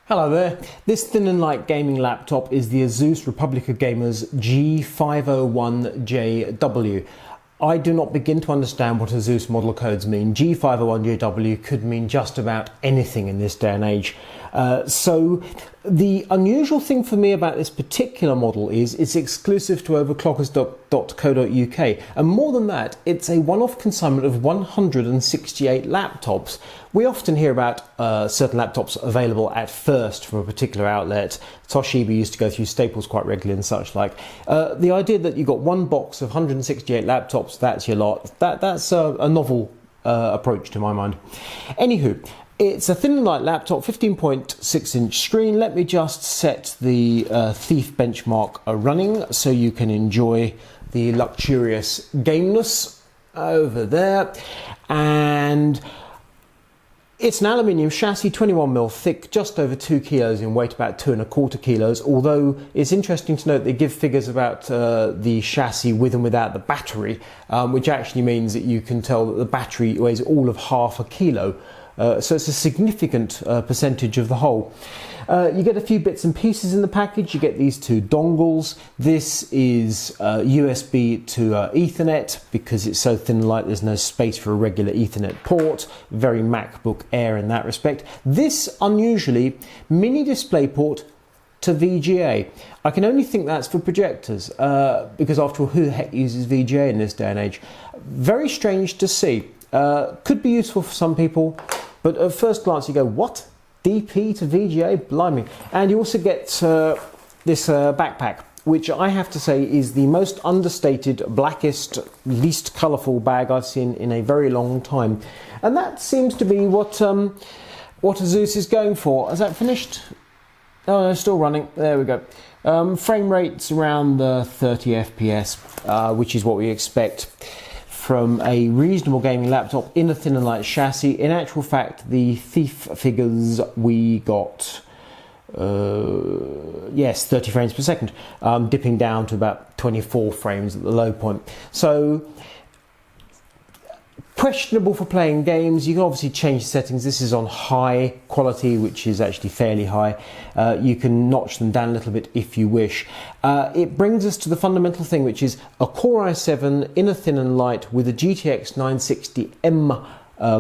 Hello there. This thin and light gaming laptop is the ASUS Republica Gamers G501JW. I do not begin to understand what ASUS model codes mean. G501JW could mean just about anything in this day and age. So the unusual thing for me about this particular model is it's exclusive to Overclockers.co.uk, and more than that, it's a one-off consignment of 168 laptops. We often hear about certain laptops available at first from a particular outlet. Toshiba used to go through Staples quite regularly and such like. The idea that you've got one box of 168 laptops, that's your lot, that's a novel approach to my mind. Anywho, it's a thin and light laptop, 15.6 inch screen. Let me just set the Thief benchmark running so you can enjoy the luxurious gameness over there. And it's an aluminium chassis, 21mm thick, just over 2 kilos in weight, about 2¼ kilos. Although it's interesting to note they give figures about the chassis with and without the battery, which actually means that you can tell that the battery weighs all of ½ kilo. So it's a significant percentage of the whole. You get a few bits and pieces in the package. You get these two dongles. This is USB to Ethernet. Because it's so thin and light, there's no space for a regular Ethernet port. Very MacBook Air in that respect. This, unusually, mini Displayport to VGA. I can only think that's for projectors, because after all, who the heck uses VGA in this day and age? Very strange to see. Could be useful for some people, but at first glance you go, what? DP to VGA? Blimey. And you also get this backpack, which I have to say is the most understated, blackest, least colourful bag I've seen in a very long time. And that seems to be what ASUS is going for. Is that finished? Oh no, still running. There we go. Frame rate's around the 30 FPS, which is what we expect from a reasonable gaming laptop in a thin and light chassis. In actual fact, the Thief figures we got, yes, 30 frames per second, dipping down to about 24 frames at the low point. So questionable for playing games. You can obviously change the settings. This is on high quality, which is actually fairly high. You can notch them down a little bit if you wish. It brings us to the fundamental thing, which is a Core i7 in a thin and light with a GTX 960M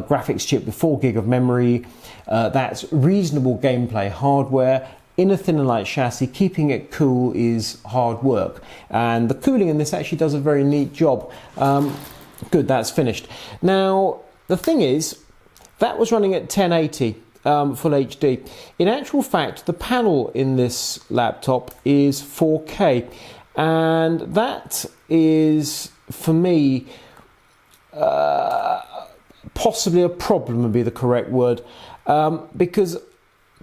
graphics chip with 4 gig of memory. That's reasonable gameplay hardware in a thin and light chassis. Keeping it cool is hard work, and the cooling in this actually does a very neat job. Good, that's finished. Now, the thing is, that was running at 1080 full HD. In actual fact, the panel in this laptop is 4K, and that is, for me, possibly a problem would be the correct word, because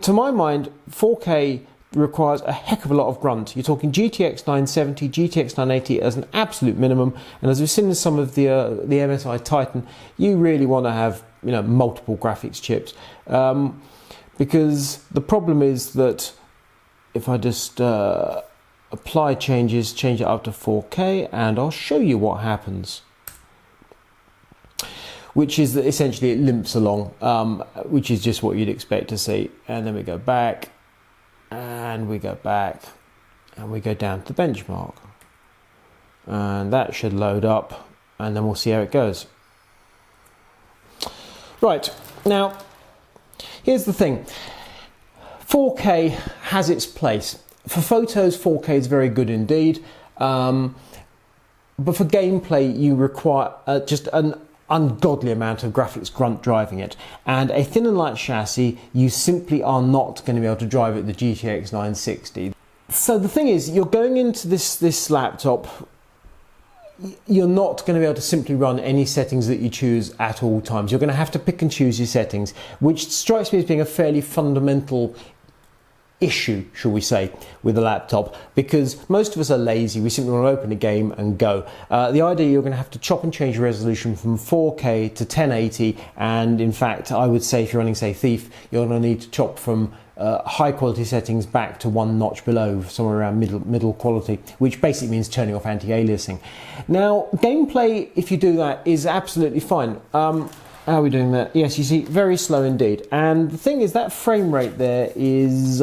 to my mind, 4K requires a heck of a lot of grunt. You're talking GTX 970, GTX 980 as an absolute minimum, and as we've seen in some of the MSI Titan, you really want to have, you know, multiple graphics chips, because the problem is that if I just apply changes, change it up to 4K, and I'll show you what happens, which is that essentially it limps along, which is just what you'd expect to see. And then we go back, and we go back, and we go down to the benchmark, and that should load up, and then we'll see how it goes. Right, now here's the thing. 4K has its place. For photos, 4K is very good indeed, but for gameplay you require just an ungodly amount of graphics grunt driving it, and a thin and light chassis, you simply are not going to be able to drive it the GTX 960. So the thing is, you're going into this laptop, you're not going to be able to simply run any settings that you choose at all times. You're going to have to pick and choose your settings, which strikes me as being a fairly fundamental issue, shall we say, with a laptop, because most of us are lazy. We simply want to open a game and go. The idea, you're going to have to chop and change your resolution from 4K to 1080, and in fact I would say if you're running, say, Thief, you're going to need to chop from high quality settings back to one notch below, somewhere around middle quality, which basically means turning off anti-aliasing. Now, gameplay, if you do that, is absolutely fine. How are we doing there? Yes, you see, very slow indeed. And the thing is, that frame rate there is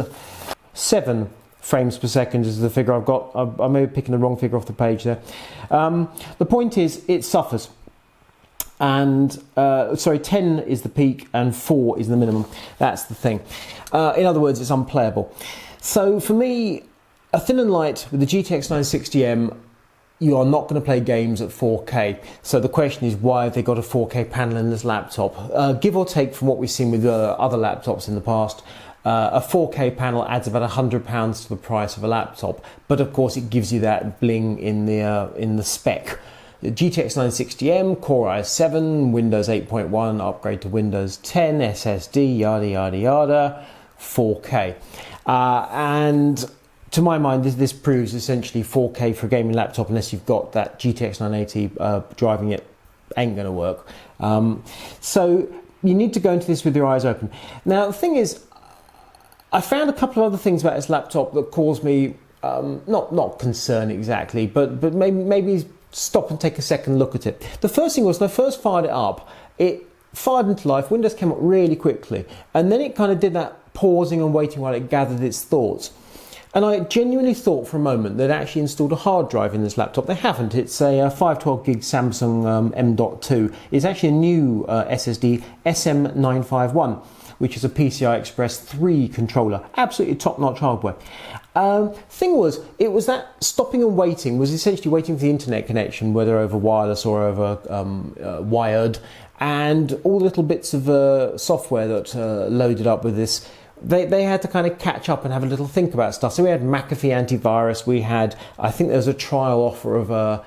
7 frames per second is the figure I've got. I may be picking the wrong figure off the page there. The point is, it suffers. And, 10 is the peak and 4 is the minimum. That's the thing. In other words, it's unplayable. So for me, a thin and light with the GTX 960M, you are not going to play games at 4K. So the question is, why have they got a 4K panel in this laptop? Give or take from what we've seen with other laptops in the past, a 4K panel adds about £100 to the price of a laptop. But of course, it gives you that bling in the spec. The GTX 960M, Core i7, Windows 8.1, upgrade to Windows 10, SSD, yada yada yada, 4K. And to my mind, this proves essentially 4K for a gaming laptop, unless you've got that GTX 980 driving it, ain't going to work. So you need to go into this with your eyes open. Now, the thing is, I found a couple of other things about this laptop that caused me, not concern exactly, but maybe stop and take a second look at it. The first thing was, when I first fired it up, it fired into life, Windows came up really quickly, and then it kind of did that pausing and waiting while it gathered its thoughts. And I genuinely thought for a moment they'd actually installed a hard drive in this laptop. They haven't. It's a 512 gig Samsung M.2. It's actually a new SSD SM951, which is a PCI Express 3 controller. Absolutely top-notch hardware. Thing was, it was that stopping and waiting was essentially waiting for the internet connection, whether over wireless or over wired, and all the little bits of software that loaded up with this. They had to kind of catch up and have a little think about stuff. So we had McAfee antivirus, we had, I think there was a trial offer of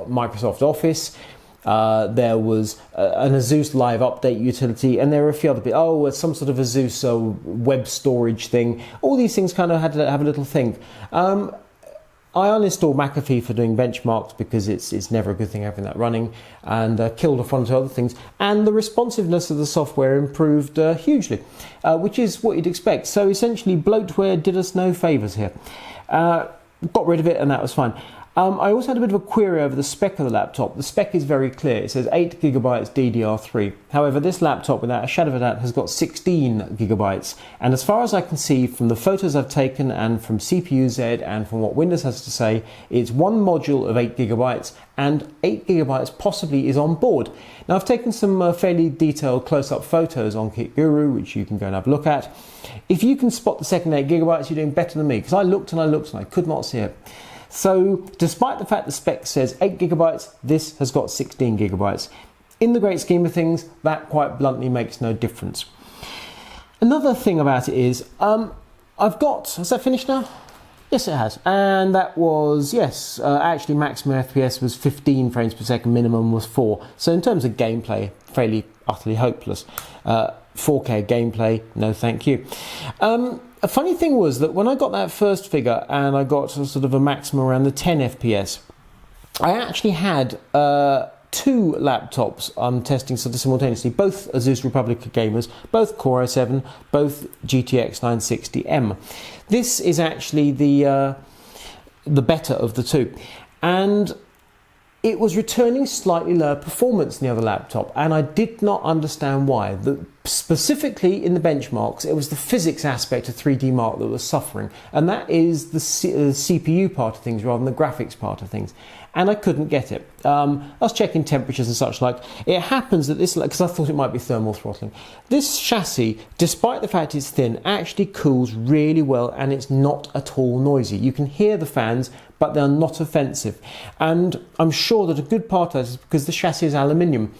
Microsoft Office, there was an ASUS Live Update utility, and there were a few other bits. Oh, some sort of ASUS web storage thing. All these things kind of had to have a little think. I uninstalled McAfee for doing benchmarks because it's never a good thing having that running, and killed off one or two other things. And the responsiveness of the software improved hugely, which is what you'd expect. So essentially, bloatware did us no favours here. Got rid of it, and that was fine. I also had a bit of a query over the spec of the laptop. The spec is very clear. It says 8GB DDR3. However, this laptop, without a shadow of a doubt, has got 16GB. And as far as I can see from the photos I've taken and from CPU-Z and from what Windows has to say, it's one module of 8GB, and 8GB possibly is on board. Now, I've taken some fairly detailed close-up photos on Kit Guru, which you can go and have a look at. If you can spot the second 8GB, you're doing better than me, because I looked and I looked and I could not see it. So, despite the fact the spec says 8GB, this has got 16GB. In the great scheme of things, that quite bluntly makes no difference. Another thing about it is, has that finished now? Yes, it has. And that was, yes, actually maximum FPS was 15 frames per second, minimum was 4. So in terms of gameplay, fairly utterly hopeless. 4K gameplay, no thank you. A funny thing was that when I got that first figure and I got sort of a maximum around the 10 FPS, I actually had 2 laptops I'm testing sort of simultaneously, both ASUS Republica gamers, both Core i7, both GTX 960M. This is actually the better of the two, and it was returning slightly lower performance than the other laptop, and I did not understand why. Specifically in the benchmarks, it was the physics aspect of 3D Mark that was suffering, and that is the CPU part of things rather than the graphics part of things. And I couldn't get it. I was checking temperatures and such like. It happens that this, because I thought it might be thermal throttling, this chassis, despite the fact it's thin, actually cools really well, and it's not at all noisy. You can hear the fans, but they're not offensive. And I'm sure that a good part of that is because the chassis is aluminium.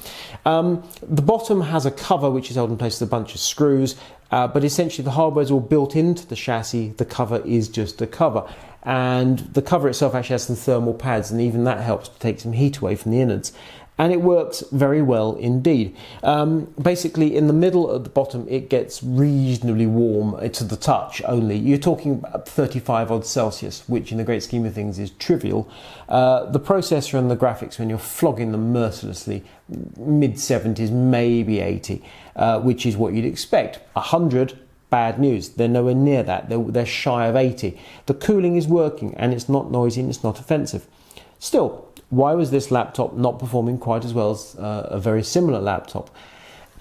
The bottom has a cover which is held in place with a bunch of screws, but essentially the hardware is all built into the chassis. The cover is just a cover. And the cover itself actually has some thermal pads, and even that helps to take some heat away from the innards. And it works very well indeed. Basically, in the middle at the bottom, it gets reasonably warm to the touch only. You're talking about 35 odd Celsius, which in the great scheme of things is trivial. The processor and the graphics, when you're flogging them mercilessly, mid-70s, maybe 80, which is what you'd expect. 100, bad news. They're nowhere near that. They're shy of 80. The cooling is working, and it's not noisy and it's not offensive. Still, why was this laptop not performing quite as well as a very similar laptop?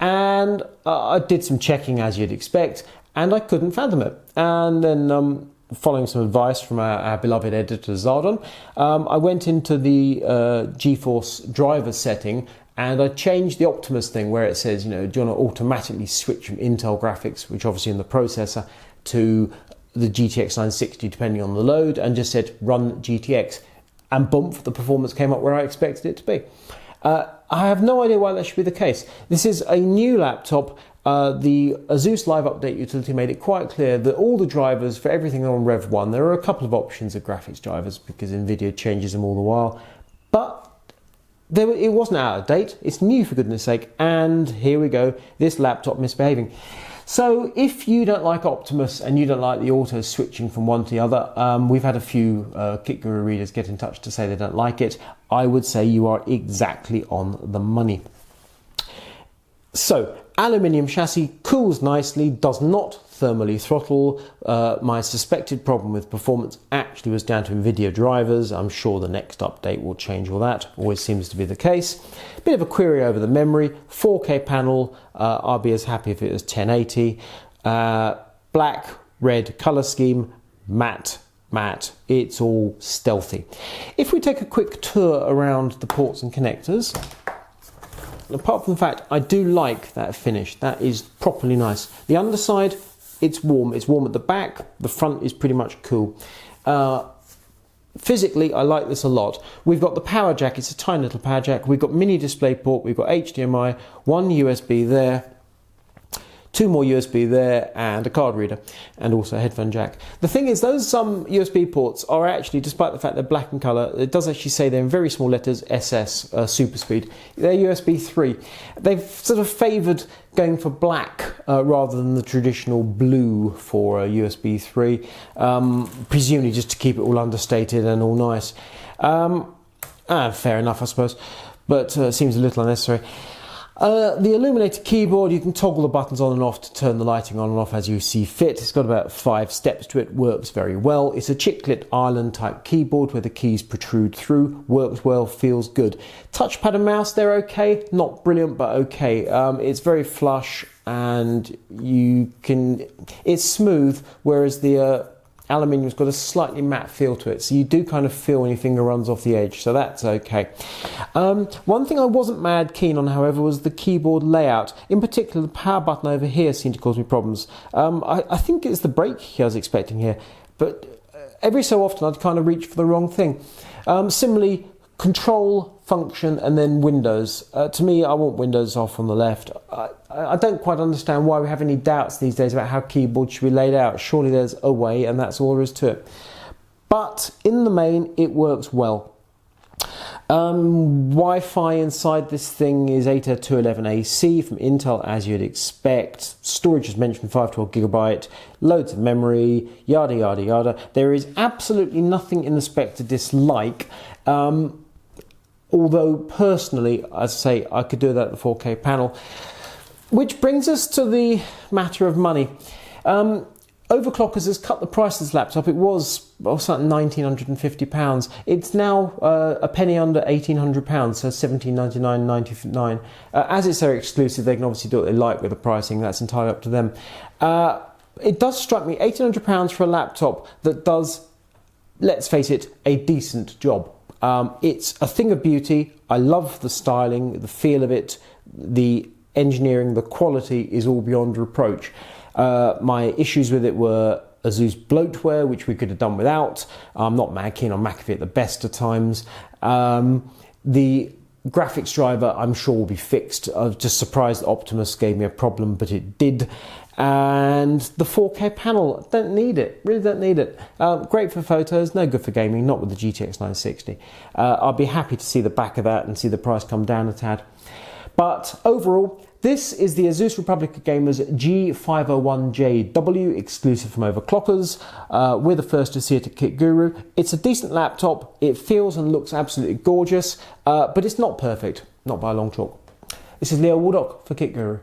and I did some checking as you'd expect, and I couldn't fathom it. And then following some advice from our beloved editor Zardon, I went into the GeForce driver setting, and I changed the Optimus thing where it says, you know, do you want to automatically switch from Intel graphics, which obviously in the processor, to the GTX 960 depending on the load, and just said run GTX, and boom, the performance came up where I expected it to be. I have no idea why that should be the case. This is a new laptop. The ASUS Live Update utility made it quite clear that all the drivers for everything are on Rev 1. There are a couple of options of graphics drivers because NVIDIA changes them all the while, but it wasn't out of date. It's new, for goodness sake, and here we go, this laptop misbehaving. So if you don't like Optimus and you don't like the auto switching from one to the other, we've had a few KitGuru readers get in touch to say they don't like it. I would say you are exactly on the money. So, aluminium chassis, cools nicely, does not thermally throttle. My suspected problem with performance actually was down to NVIDIA drivers. I'm sure the next update will change all that. Always seems to be the case. Bit of a query over the memory. 4K panel. I'll be as happy if it was 1080. Black, red colour scheme. Matte. It's all stealthy. If we take a quick tour around the ports and connectors, apart from the fact I do like that finish, that is properly nice. The underside, it's warm at the back, the front is pretty much cool. Physically, I like this a lot. We've got the power jack, it's a tiny little power jack. We've got mini Displayport, we've got HDMI, one USB there, two more USB there, and a card reader, and also a headphone jack. The thing is, those USB ports are actually, despite the fact they're black in colour, it does actually say they're in very small letters, SS, super speed. They're USB 3. They've sort of favoured going for black rather than the traditional blue for USB 3, presumably just to keep it all understated and all nice. Fair enough, I suppose, but seems a little unnecessary. The illuminated keyboard, you can toggle the buttons on and off to turn the lighting on and off as you see fit. It's got about 5 steps to it, works very well. It's a chiclet island type keyboard where the keys protrude through, works well, feels good. Touchpad and mouse, they're okay, not brilliant, but okay. It's very flush and it's smooth, whereas the aluminium's got a slightly matte feel to it, so you do kind of feel when your finger runs off the edge, so that's okay. One thing I wasn't mad keen on, however, was the keyboard layout. In particular, the power button over here seemed to cause me problems. I think it's the brake key I was expecting here, but every so often I'd kind of reach for the wrong thing. Similarly, control, function, and then Windows. To me, I want Windows off on the left. I don't quite understand why we have any doubts these days about how keyboards should be laid out. Surely there's a way, and that's all there is to it. But in the main, it works well. Wi-Fi inside this thing is 802.11ac from Intel, as you'd expect. Storage is mentioned, 512GB, loads of memory, yada yada yada. There is absolutely nothing in the spec to dislike. Although personally, as I say, I could do that at the 4K panel. Which brings us to the matter of money. Overclockers has cut the price of this laptop. It was something £1,950. It's now a penny under £1,800, so £1,799.99. As it's their exclusive, they can obviously do what they like with the pricing. That's entirely up to them. It does strike me, £1,800 for a laptop that does, let's face it, a decent job. It's a thing of beauty. I love the styling, the feel of it, the engineering, the quality is all beyond reproach. My issues with it were ASUS bloatware, which we could have done without. I'm not mad keen on McAfee at the best of times. The graphics driver, I'm sure, will be fixed. I was just surprised that Optimus gave me a problem, but it did. And the 4K panel, don't need it, really don't need it. Great for photos, no good for gaming, not with the GTX 960. I'll be happy to see the back of that and see the price come down a tad. But overall, this is the ASUS Republic of Gamers G501JW, exclusive from Overclockers. We're the first to see it at KitGuru. It's a decent laptop, it feels and looks absolutely gorgeous, but it's not perfect, not by a long chalk. This is Leo Waldock for KitGuru.